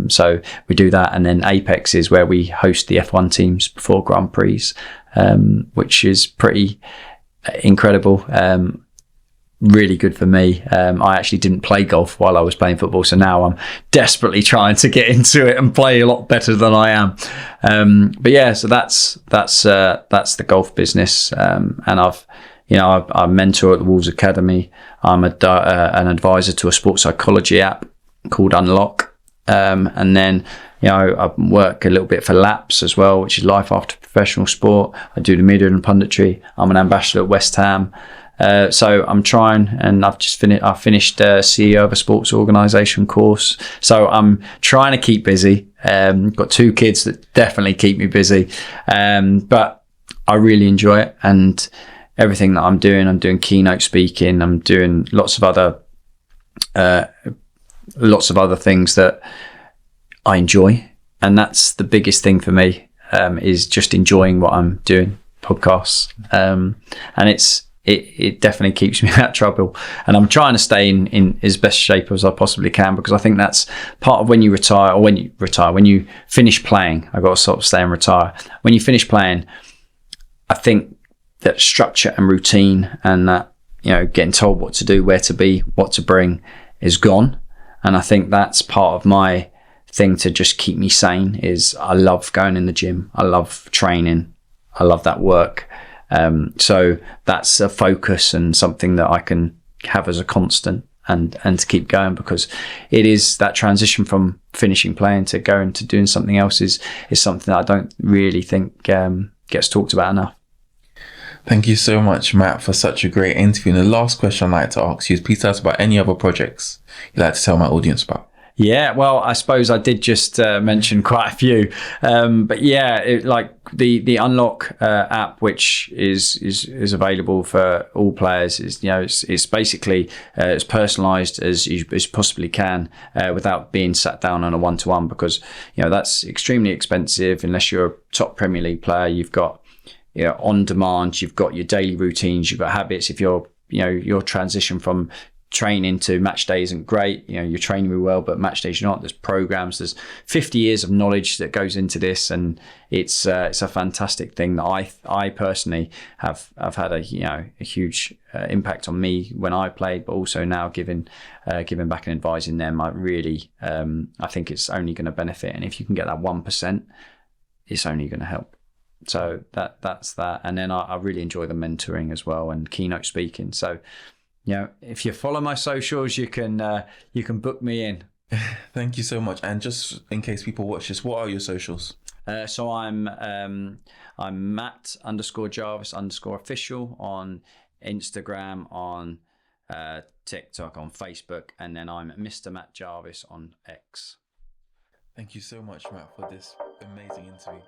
So we do that, and then Apex is where we host the F1 teams before Grand Prix, which is pretty incredible. really good for me. I actually didn't play golf while I was playing football, so now I'm desperately trying to get into it and play a lot better than I am. But yeah, so that's the golf business, and I mentor at the Wolves Academy. I'm an advisor to a sports psychology app called Unlock, and then I work a little bit for LAPS as well, which is Life After Professional Sport. I do the media and punditry. I'm an ambassador at West Ham. So I'm trying, and I've finished CEO of a sports organisation course. So I'm trying to keep busy. Got 2 kids that definitely keep me busy, but I really enjoy it. And everything that I'm doing keynote speaking. I'm doing lots of other things that I enjoy, and that's the biggest thing for me. Is just enjoying what I'm doing, podcasts, and it definitely keeps me out of trouble. And I'm trying to stay in as best shape as I possibly can, because I think that's part of when you retire, or when you finish playing. I've got to sort of stay and retire. When you finish playing, I think that structure and routine, and that getting told what to do, where to be, what to bring, is gone. And I think that's part of my thing to just keep me sane. Is I love going in the gym. I love training. I love that work. So that's a focus and something that I can have as a constant and to keep going, because it is that transition from finishing playing to going to doing something else is something that I don't really think gets talked about enough. Thank you so much, Matt, for such a great interview. And the last question I'd like to ask you is, please tell us about any other projects you'd like to tell my audience about. Yeah, well, I suppose I did just mention quite a few, but yeah, like the Unlock app, which is available for all players, is it's basically as personalised as you possibly can, without being sat down on a 1-to-1, because that's extremely expensive unless you're a top Premier League player. You've got on demand, you've got your daily routines, you've got habits. If you're your transition from training to match day isn't great, you're training really well, but match days you're not. There's programs, there's 50 years of knowledge that goes into this, and it's a fantastic thing that I personally have had a huge impact on me when I played, but also now giving back and advising them. I think it's only going to benefit, and if you can get that 1%, it's only going to help. So that's that. And then I really enjoy the mentoring as well, and keynote speaking. So if you follow my socials, you can book me in. Thank you so much. And just in case people watch this, what are your socials? So I'm Matt _Jarvis _official on Instagram, on TikTok, on Facebook, and then I'm Mr. Matt Jarvis on X. Thank you so much, Matt, for this amazing interview.